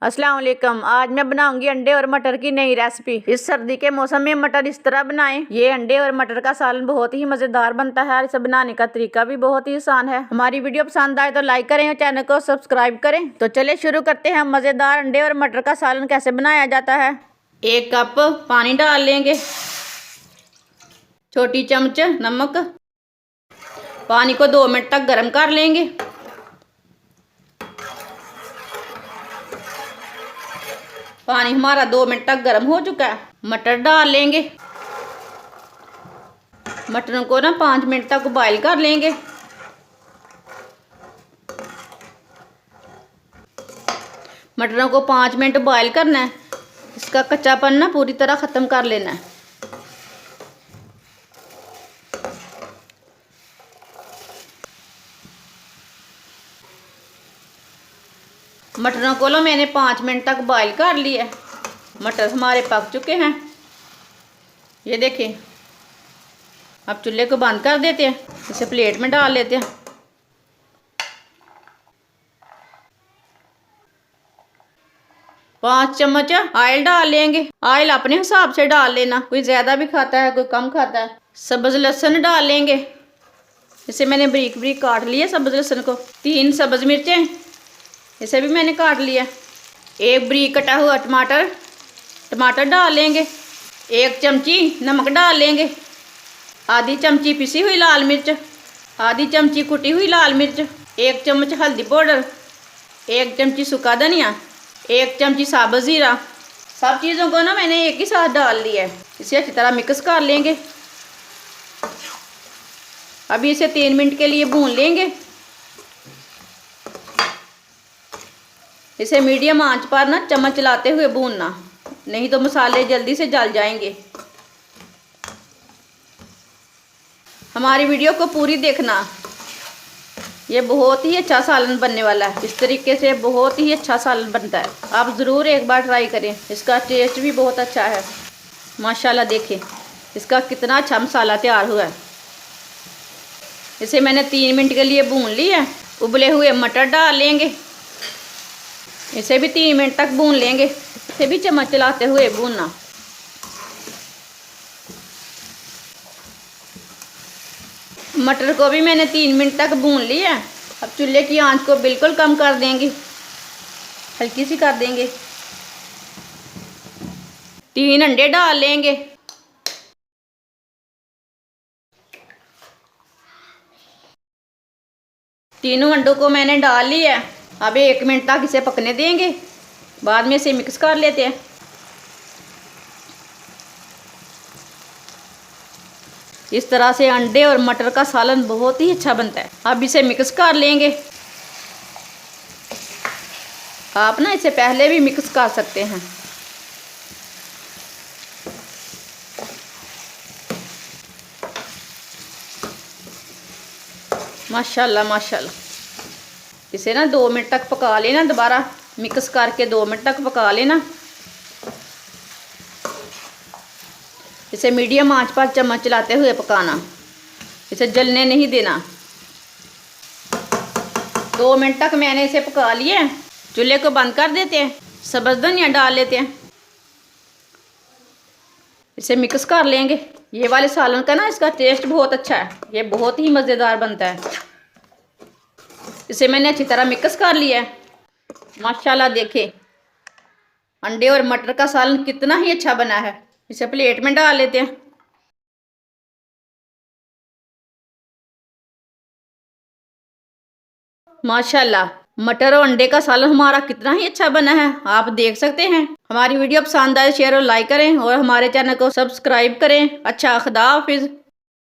अस्सलाम वालेकुम। आज मैं बनाऊंगी अंडे और मटर की नई रेसिपी। इस सर्दी के मौसम में मटर इस तरह बनाएं। ये अंडे और मटर का सालन बहुत ही मजेदार बनता है और इसे बनाने का तरीका भी बहुत ही आसान है। हमारी वीडियो पसंद आए तो लाइक करें और चैनल को सब्सक्राइब करें। तो चलिए शुरू करते हैं। मजेदार अंडे और मटर का सालन कैसे बनाया जाता है। 1 कप पानी डाल लेंगे, छोटी चम्मच नमक, पानी को 2 मिनट तक गर्म कर लेंगे। पानी हमारा 2 मिनट तक गर्म हो चुका है। मटर डाल लेंगे, मटरों को ना 5 मिनट तक बॉईल कर लेंगे। मटरों को 5 मिनट बॉईल करना है, इसका कच्चापन ना पूरी तरह ख़त्म कर लेना है। मटरों को लो मैंने 5 मिनट तक बॉईल कर लिया है। मटर हमारे पक चुके हैं, ये देखें। अब चूल्हे को बंद कर देते हैं, इसे प्लेट में डाल लेते हैं। पाँच चम्मच ऑयल डाल लेंगे। ऑयल अपने हिसाब से डाल लेना, कोई ज़्यादा भी खाता है कोई कम खाता है। सब्ज़ लहसुन डाल लेंगे, इसे मैंने बारीक बारीक काट लिया सब्ज़ लहसुन को। 3 सब्ज़ मिर्चें, इसे भी मैंने काट लिया। 1 बारीक कटा हुआ टमाटर डाल लेंगे। 1 चमची नमक डाल लेंगे। आधी चमची पिसी हुई लाल मिर्च, आधी चमची कुटी हुई लाल मिर्च, 1 चम्मच हल्दी पाउडर, 1 चमची सूखा धनिया, 1 चमची साबुत ज़ीरा। सब चीज़ों को ना मैंने एक ही साथ डाल लिया है। इसे अच्छी तरह मिक्स कर लेंगे। अभी इसे 3 मिनट के लिए भून लेंगे। इसे मीडियम आंच पर ना चम्मच चलाते हुए भूनना, नहीं तो मसाले जल्दी से जल जाएंगे। हमारी वीडियो को पूरी देखना, ये बहुत ही अच्छा सालन बनने वाला है। इस तरीके से बहुत ही अच्छा सालन बनता है, आप ज़रूर एक बार ट्राई करें। इसका टेस्ट भी बहुत अच्छा है। माशाल्लाह देखें इसका कितना अच्छा मसाला तैयार हुआ है। इसे मैंने 3 मिनट के लिए भून लिया है। उबले हुए मटर डाल लेंगे, इसे भी 3 मिनट तक भून लेंगे। इसे भी चम्मच चलाते हुए भूनना। मटर को भी मैंने 3 मिनट तक भून लिया। अब चूल्हे की आंच को बिल्कुल कम कर देंगे, हल्की सी कर देंगे। 3 अंडे डाल लेंगे। तीनों अंडों को मैंने डाल लिया। अब 1 मिनट तक इसे पकने देंगे, बाद में इसे मिक्स कर लेते हैं। इस तरह से अंडे और मटर का सालन बहुत ही अच्छा बनता है। अब इसे मिक्स कर लेंगे। आप ना इसे पहले भी मिक्स कर सकते हैं। माशाल्लाह माशाल्लाह। इसे ना 2 मिनट तक पका लेना, दोबारा मिक्स करके 2 मिनट तक पका लेना। इसे मीडियम आंच पर चम्मच चलाते हुए पकाना, इसे जलने नहीं देना। 2 मिनट तक मैंने इसे पका लिया। चूल्हे को बंद कर देते हैं। सब्ज़ धनिया डाल लेते हैं, इसे मिक्स कर लेंगे। ये वाले सालन का ना इसका टेस्ट बहुत अच्छा है, ये बहुत ही मज़ेदार बनता है। इसे मैंने अच्छी तरह मिक्स कर लिया है। माशाल्लाह देखें अंडे और मटर का सालन कितना ही अच्छा बना है। इसे प्लेट में डाल लेते हैं। माशाल्लाह मटर और अंडे का सालन हमारा कितना ही अच्छा बना है, आप देख सकते हैं। हमारी वीडियो पसंद आए शेयर और लाइक करें और हमारे चैनल को सब्सक्राइब करें। अच्छा, खुदा हाफिज़।